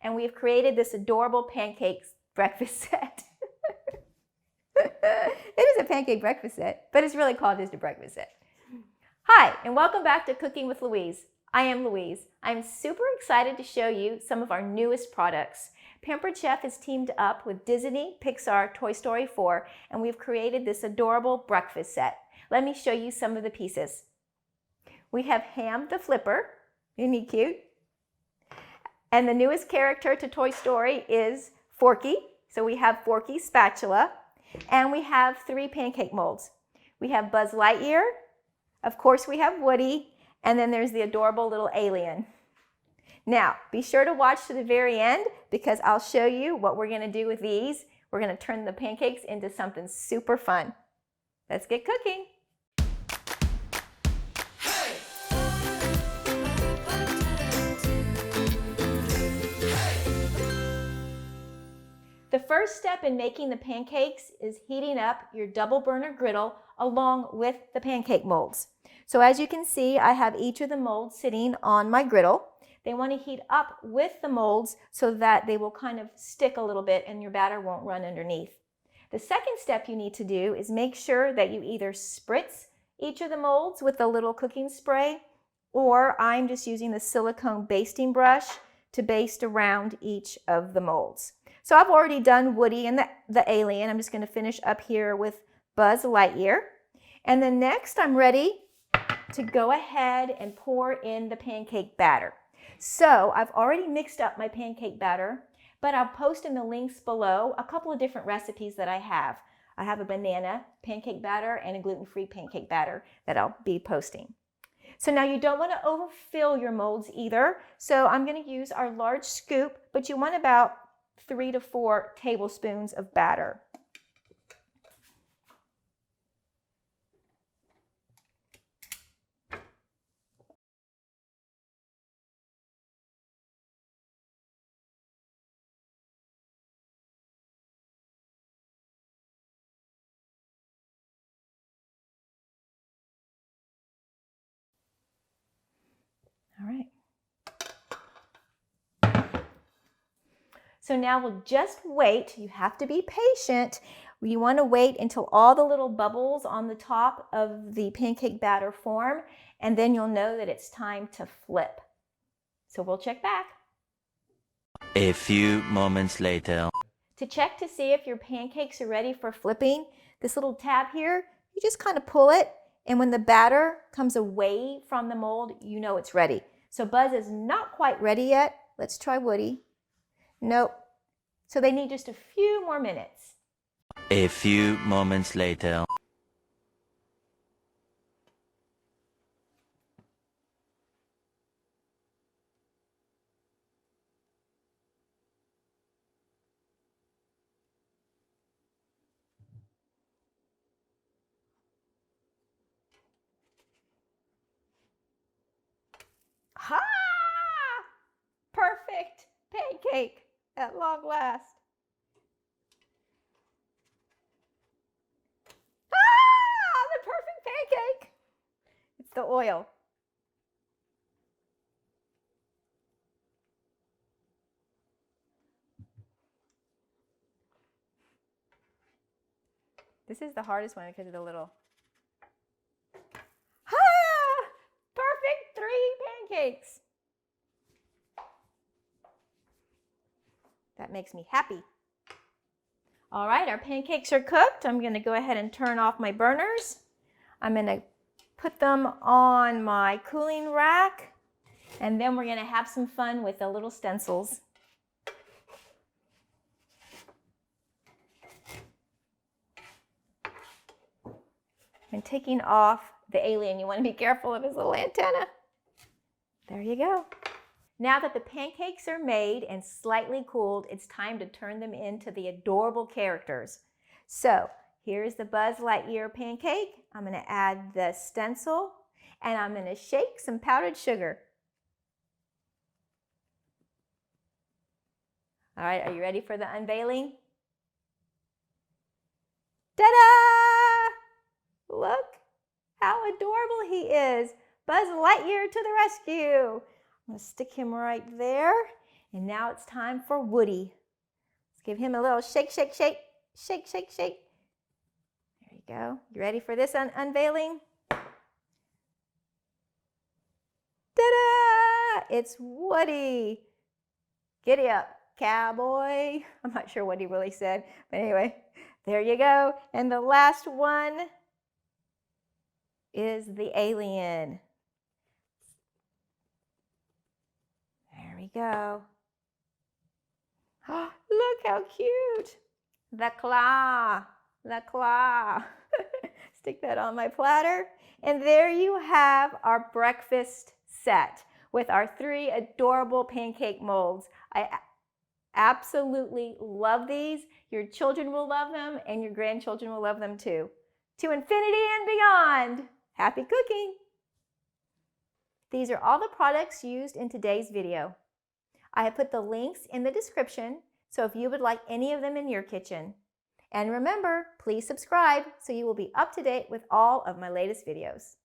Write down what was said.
and we've created this adorable pancakes breakfast set. It is a pancake breakfast set, but it's really called just a breakfast set. Hi, and welcome back to Cooking with Louise. I am Louise. I'm super excited to show you some of our newest products. Pampered Chef has teamed up with Disney Pixar Toy Story 4, and we've created this adorable breakfast set. Let me show you some of the pieces. We have Hamm the Flipper. Isn't he cute? And the newest character to Toy Story is Forky. So we have Forky Spatula. And we have 3 pancake molds. We have Buzz Lightyear. Of course, we have Woody. And then there's the adorable little alien. Now, be sure to watch to the very end because I'll show you what we're going to do with these. We're going to turn the pancakes into something super fun. Let's get cooking. The first step in making the pancakes is heating up your double burner griddle along with the pancake molds. So as you can see, I have each of the molds sitting on my griddle. They want to heat up with the molds so that they will kind of stick a little bit and your batter won't run underneath. The second step you need to do is make sure that you either spritz each of the molds with a little cooking spray, or I'm just using the silicone basting brush to baste around each of the molds. So I've already done Woody and the alien. I'm just going to finish up here with Buzz Lightyear. And then next I'm ready to go ahead and pour in the pancake batter. So I've already mixed up my pancake batter, but I'll post in the links below a couple of different recipes that I have. I have a banana pancake batter and a gluten-free pancake batter that I'll be posting. So now you don't want to overfill your molds either. So I'm going to use our large scoop, but you want about 3 to 4 tablespoons of batter. All right. So now we'll just wait. You have to be patient. You want to wait until all the little bubbles on the top of the pancake batter form, and then you'll know that it's time to flip. So we'll check back. A few moments later. To check to see if your pancakes are ready for flipping, this little tab here, you just kind of pull it, and when the batter comes away from the mold, you know it's ready. So Buzz is not quite ready yet. Let's try Woody. Nope. So they need just a few more minutes. A few moments later. Ha! Perfect pancake at long last. Ah! The perfect pancake. It's the oil. This is the hardest one because of the little. Ah! Perfect 3 pancakes. That makes me happy. All right, our pancakes are cooked. I'm going to go ahead and turn off my burners. I'm going to put them on my cooling rack, and then we're going to have some fun with the little stencils. And taking off the alien, you want to be careful of his little antenna. There you go. Now that the pancakes are made and slightly cooled, it's time to turn them into the adorable characters. So here's the Buzz Lightyear pancake. I'm going to add the stencil, and I'm going to shake some powdered sugar. All right, are you ready for the unveiling? Ta-da! Look how adorable he is. Buzz Lightyear to the rescue. I'm going to stick him right there, And now it's time for Woody. Let's give him a little shake, shake, shake, shake, shake, shake. There you go. You ready for this unveiling? Ta-da! It's Woody. Giddy up, cowboy. I'm not sure what he really said, but anyway, there you go. And the last one is the alien. There we go. Oh, look how cute. The claw, the claw. Stick that on my platter. And there you have our breakfast set with our 3 adorable pancake molds. I absolutely love these. Your children will love them and your grandchildren will love them too. To infinity and beyond. Happy cooking! These are all the products used in today's video. I have put the links in the description, so if you would like any of them in your kitchen. And remember, please subscribe so you will be up to date with all of my latest videos.